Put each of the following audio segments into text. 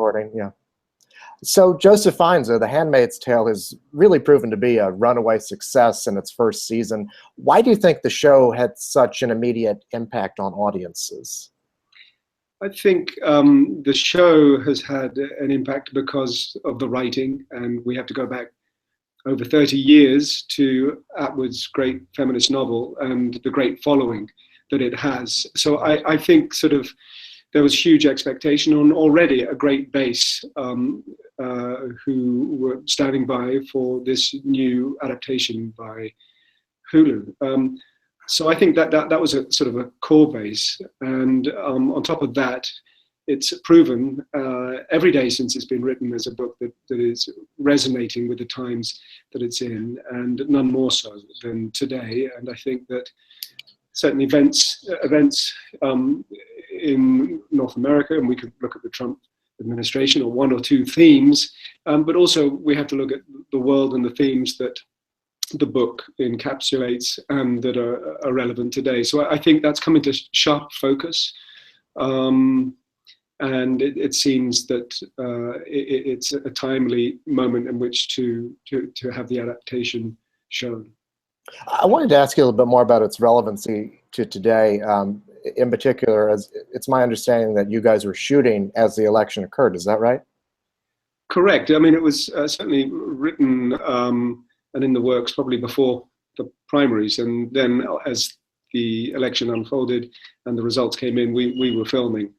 recording, yeah. So Joseph Fiennes, The Handmaid's Tale, has really proven to be a runaway success in its first season. Why do you think the show had such an immediate impact on audiences? I think the show has had an impact because of the writing, and we have to go back over 30 years to Atwood's great feminist novel and the great following that it has. So I think sort of there was huge expectation on already a great base who were standing by for this new adaptation by Hulu. So I think that was a sort of a core base. And on top of that, it's proven every day since it's been written as a book that is resonating with the times that it's in, and none more so than today. And I think that certain events in North America, and we could look at the Trump administration or one or two themes, but also we have to look at the world and the themes that the book encapsulates and that are relevant today. So I think that's come into sharp focus. And it seems that it's a timely moment in which to have the adaptation shown. I wanted to ask you a little bit more about its relevancy to today. In particular, as it's my understanding that you guys were shooting as the election occurred. Is that right? Correct. I mean, it was certainly written and in the works probably before the primaries, and then as the election unfolded and the results came in, we were filming.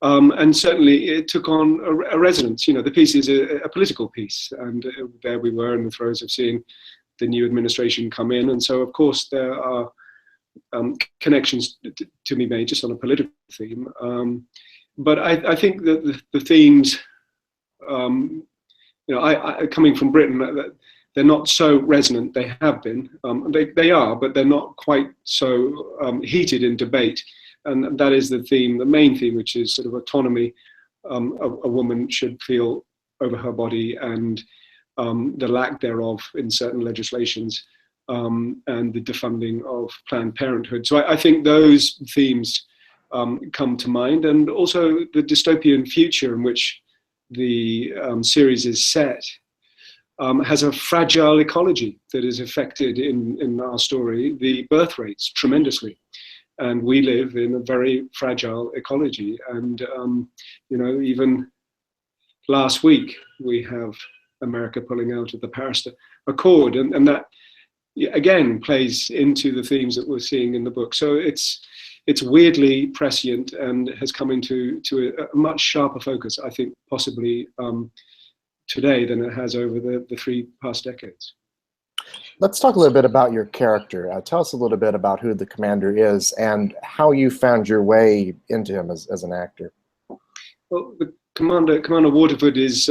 And certainly it took on a resonance. You know, the piece is a political piece, and there we were in the throes of seeing the new administration come in. And so, of course, there are connections to be made just on a political theme. But I think that the themes, you know, I coming from Britain, they're not so resonant. They have been. They are, but they're not quite so heated in debate. And that is the theme, the main theme, which is sort of autonomy. A woman should feel over her body, and the lack thereof in certain legislations, and the defunding of Planned Parenthood. So I think those themes come to mind, and also the dystopian future in which the series is set has a fragile ecology that is affected in our story, the birth rates, tremendously. And we live in a very fragile ecology. And, you know, even last week, we have America pulling out of the Paris Accord. And that, again, plays into the themes that we're seeing in the book. So it's weirdly prescient and has come into a much sharper focus, I think, possibly today than it has over the three past decades. Let's talk a little bit about your character. Tell us a little bit about who the commander is and how you found your way into him as an actor. Well, the Commander Waterford is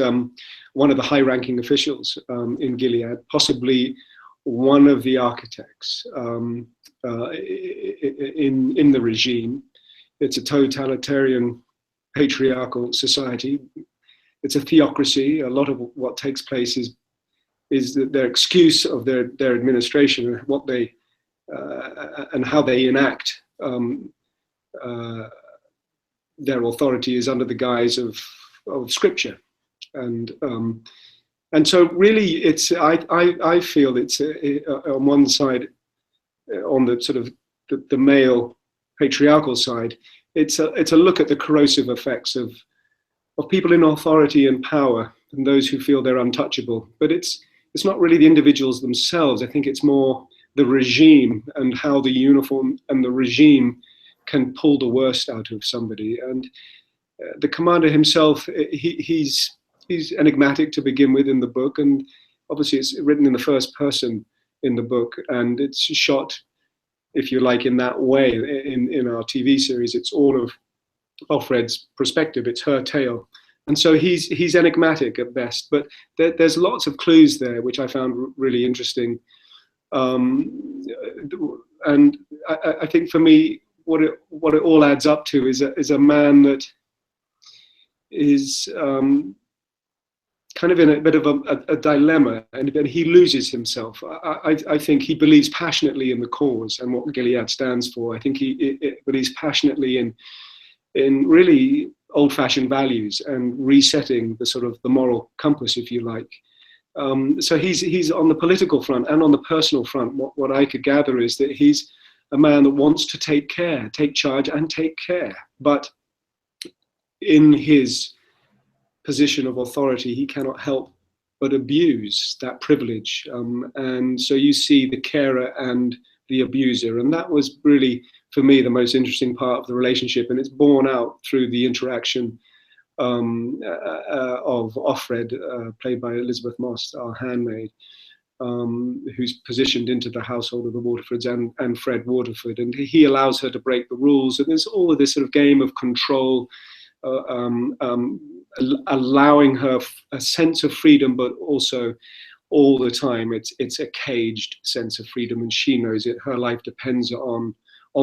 one of the high-ranking officials in Gilead, possibly one of the architects in the regime. It's a totalitarian, patriarchal society. It's a theocracy. A lot of what takes place is their excuse of their administration and what they and how they enact their authority is under the guise of scripture, and so really it's I feel it's on one side, on the sort of the male patriarchal side, it's a look at the corrosive effects of people in authority and power and those who feel they're untouchable, but it's not really the individuals themselves. I think it's more the regime and how the uniform and the regime can pull the worst out of somebody. And the commander himself, he's enigmatic to begin with in the book, and obviously it's written in the first person in the book, and it's shot, if you like, in that way. In our TV series, it's all of Offred's perspective. It's her tale. And so he's enigmatic at best, but there's lots of clues there, which I found really interesting. And I think for me, what it all adds up to is a man that is kind of in a bit of a dilemma, and he loses himself. I think he believes passionately in the cause and what Gilead stands for. I think he believes passionately in really old-fashioned values and resetting the sort of the moral compass, if you like. So he's on the political front and on the personal front. What I could gather is that he's a man that wants to take charge and take care. But in his position of authority, he cannot help but abuse that privilege. And so you see the carer and the abuser. And that was really, for me, the most interesting part of the relationship. And it's borne out through the interaction of Offred, played by Elisabeth Moss, our handmaid, who's positioned into the household of the Waterfords and Fred Waterford. And he allows her to break the rules. And there's all of this sort of game of control, allowing her a sense of freedom, but also all the time it's a caged sense of freedom, and she knows it. Her life depends on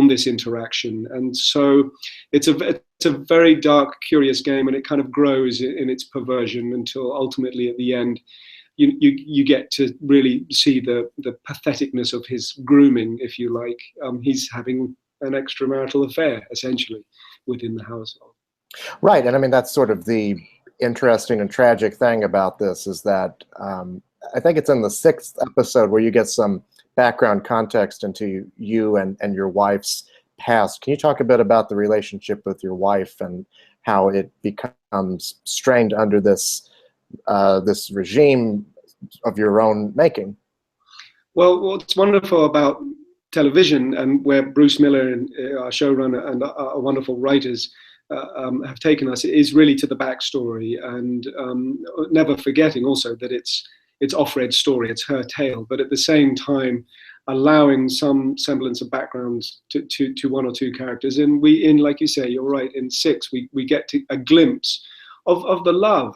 this interaction, and so it's a very dark, curious game, and it kind of grows in its perversion until ultimately at the end you get to really see the patheticness of his grooming, if you like. He's having an extramarital affair essentially within the household. Right, and I mean that's sort of the interesting and tragic thing about this, is that I think it's in the 6th episode where you get some background context into you and your wife's past. Can you talk a bit about the relationship with your wife and how it becomes strained under this this regime of your own making? Well, what's wonderful about television, and where Bruce Miller and our showrunner and our wonderful writers have taken us, is really to the backstory, and never forgetting also that it's Offred's story, it's her tale, but at the same time allowing some semblance of background to one or two characters. And like you say, you're right, in 6 we get a glimpse of the love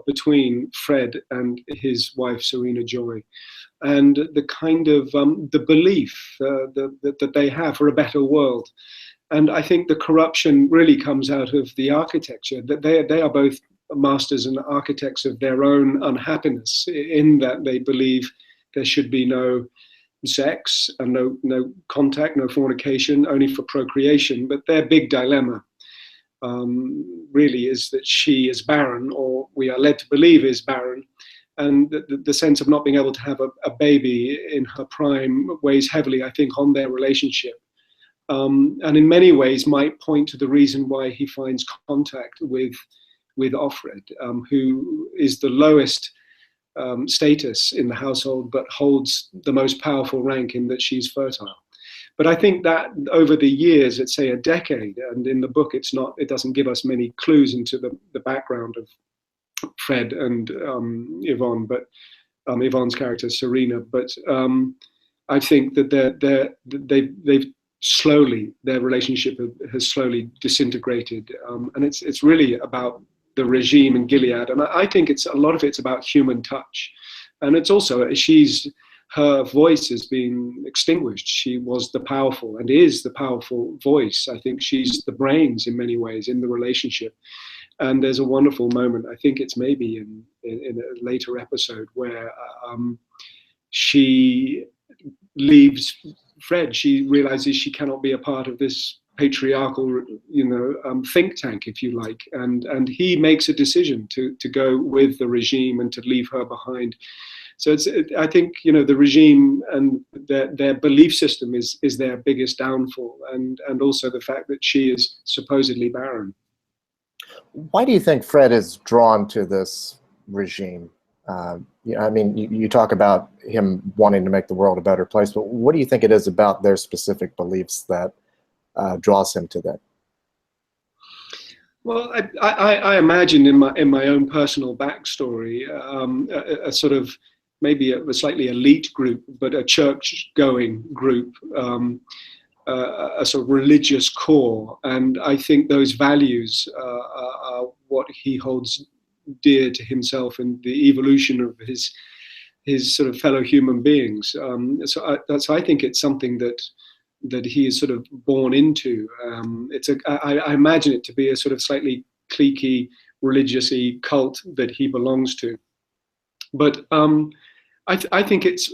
between Fred and his wife Serena Joy, and the kind of the belief that they have for a better world. And I think the corruption really comes out of the architecture, that they are both masters and architects of their own unhappiness, in that they believe there should be no sex and no contact, no fornication, only for procreation. But their big dilemma really is that she is barren, or we are led to believe is barren, and the sense of not being able to have a baby in her prime weighs heavily, I think, on their relationship. And in many ways might point to the reason why he finds contact with Offred, who is the lowest status in the household, but holds the most powerful rank in that she's fertile. But I think that over the years, let's say a decade, and in the book it doesn't give us many clues into the background of Fred and Yvonne, but Yvonne's character Serena. But I think that they've slowly, their relationship has slowly disintegrated, and it's really about the regime in Gilead. And I think a lot of it's about human touch, and it's also her voice has been extinguished. She was the powerful and is the powerful voice. I think she's the brains in many ways in the relationship. And there's a wonderful moment, I think it's maybe in a later episode, where she leaves Fred. She realizes she cannot be a part of this patriarchal, think tank, if you like, and he makes a decision to go with the regime and to leave her behind. So I think the regime and their belief system is their biggest downfall, and also the fact that she is supposedly barren. Why do you think Fred is drawn to this regime? I mean, you talk about him wanting to make the world a better place, but what do you think it is about their specific beliefs that draws him to that? Well, I imagine in my own personal backstory, a sort of maybe a slightly elite group, but a church-going group, a sort of religious core, and I think those values are what he holds dear to himself and the evolution of his sort of fellow human beings. So I think it's something that he is sort of born into. I imagine it to be a sort of slightly cliquey, religious-y cult that he belongs to. But I think it's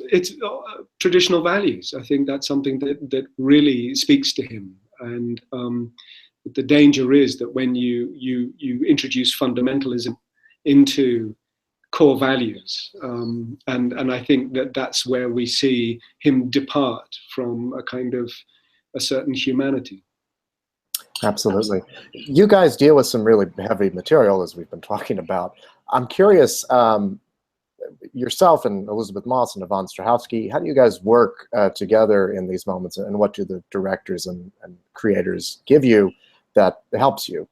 traditional values. I think that's something that really speaks to him, and the danger is that when you introduce fundamentalism into core values, and I think that's where we see him depart from a certain humanity. Absolutely. You guys deal with some really heavy material, as we've been talking about. I'm curious, yourself and Elisabeth Moss and Yvonne Strahovski, how do you guys work together in these moments, and what do the directors and creators give you that helps you?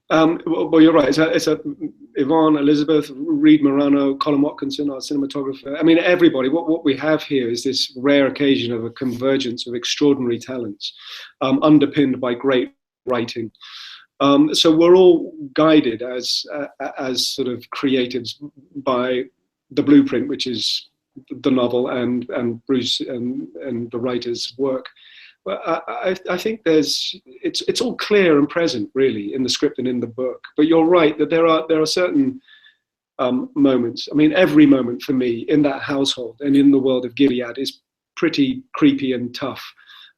Well, you're right. It's Yvonne, Elisabeth, Reed Morano, Colin Watkinson, our cinematographer. I mean, everybody. What we have here is this rare occasion of a convergence of extraordinary talents, underpinned by great writing. So we're all guided as sort of creatives by the blueprint, which is the novel and Bruce and the writer's work. But I think it's all clear and present really in the script and in the book. But you're right that there are certain moments. I mean, every moment for me in that household and in the world of Gilead is pretty creepy and tough.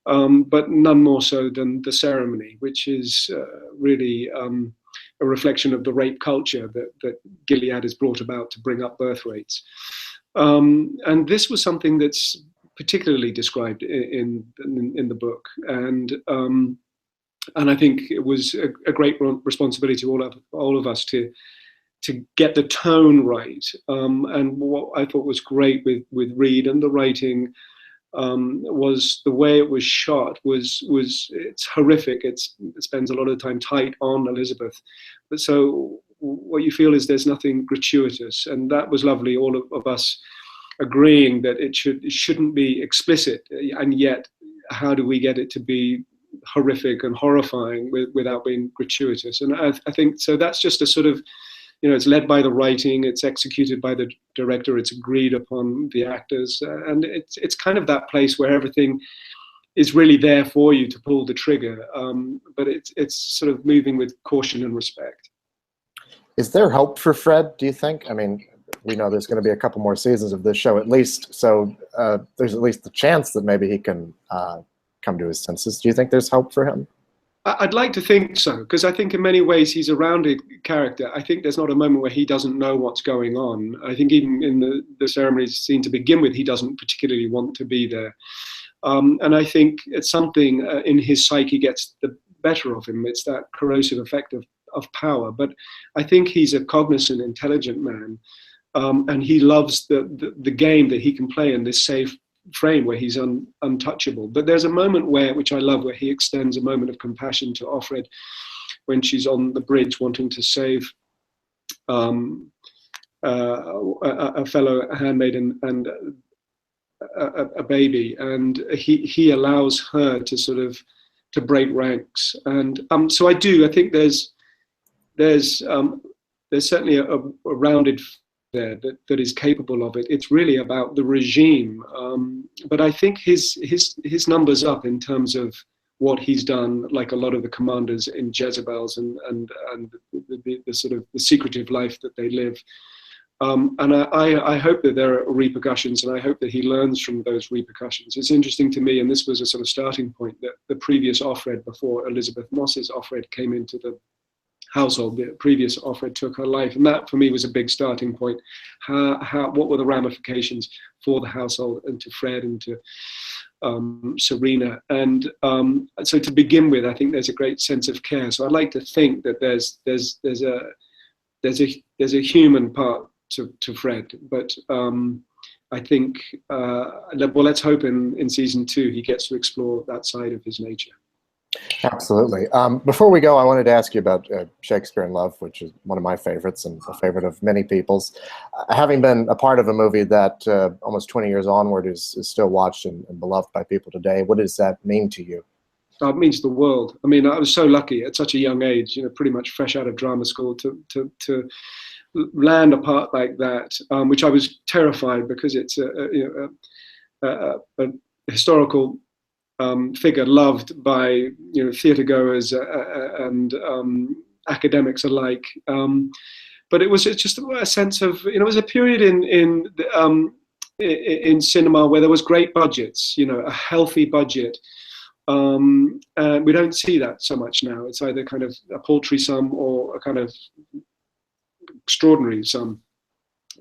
But none more so than the ceremony, which is really a reflection of the rape culture that Gilead has brought about to bring up birth rates. And this was something that's particularly described in the book, and I think it was a great responsibility to all of us to get the tone right. And what I thought was great with Reed and the writing was the way it was shot. It's horrific. It spends a lot of time tight on Elisabeth, but so what you feel is there's nothing gratuitous, and that was lovely. All of us agreeing that it shouldn't be explicit, and yet how do we get it to be horrific and horrifying without being gratuitous? And I think so. That's just a sort of, it's led by the writing, it's executed by the director, it's agreed upon the actors, and it's kind of that place where everything is really there for you to pull the trigger, but it's sort of moving with caution and respect. Is there hope for Fred, do you think? I mean, we know there's going to be a couple more seasons of this show at least, so there's at least the chance that maybe he can come to his senses. Do you think there's hope for him? I'd like to think so, because I think in many ways he's a rounded character. I think there's not a moment where he doesn't know what's going on. I think even in the ceremony scene to begin with, he doesn't particularly want to be there. And I think it's something in his psyche gets the better of him. It's that corrosive effect of power. But I think he's a cognizant, intelligent man. And he loves the game that he can play in this safe frame where he's untouchable. But there's a moment which I love, where he extends a moment of compassion to Offred when she's on the bridge wanting to save a fellow handmaid and a baby, and he allows her to sort of to break ranks. And so I think there's certainly a rounded there that is capable of it. It's really about the regime, but I think his numbers up in terms of what he's done, like a lot of the commanders in Jezebel's and the sort of the secretive life that they live. And I hope that there are repercussions, and I hope that he learns from those repercussions. It's interesting to me, and this was a sort of starting point, that the previous Offred, before Elisabeth Moss's Offred came into the household, the previous Offred took her life, and that for me was a big starting point. What were the ramifications for the household and to Fred and to Serena? And so to begin with, I think there's a great sense of care. So I'd like to think that there's a human part to Fred, but I think let's hope in season 2 he gets to explore that side of his nature. Absolutely. Before we go, I wanted to ask you about Shakespeare in Love, which is one of my favorites and a favorite of many people's. Having been a part of a movie that almost 20 years onward is still watched and beloved by people today, what does that mean to you? It means the world. I mean, I was so lucky at such a young age, pretty much fresh out of drama school, to land a part like that, which I was terrified, because it's a historical figure loved by theatre goers and academics alike. But it's just a sense of it was a period in cinema where there was great budgets, a healthy budget And we don't see that so much now. It's either kind of a paltry sum or a kind of extraordinary sum.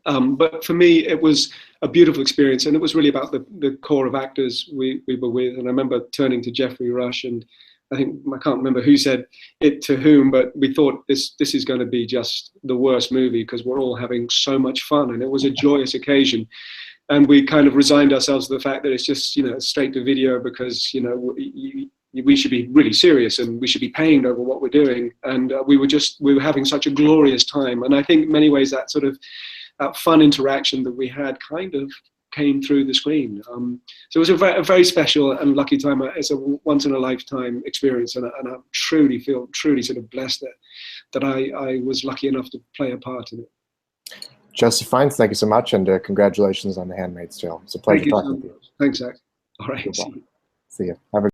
But for me, it was a beautiful experience, and it was really about the core of actors we were with. And I remember turning to Geoffrey Rush, and I can't remember who said it to whom, but we thought this is going to be just the worst movie because we're all having so much fun, and it was a joyous occasion. And we kind of resigned ourselves to the fact that it's just, straight to video because, we should be really serious and we should be pained over what we're doing. And we were having such a glorious time. And I think in many ways that sort of fun interaction that we had kind of came through the screen. So it was a very special and lucky time. It's a once in a lifetime experience. And I truly feel sort of blessed that I was lucky enough to play a part in it. Joseph Fiennes, thank you so much, and congratulations on The Handmaid's Tale. It's a pleasure talking to you. Thanks, Zach. All right. See you. Have a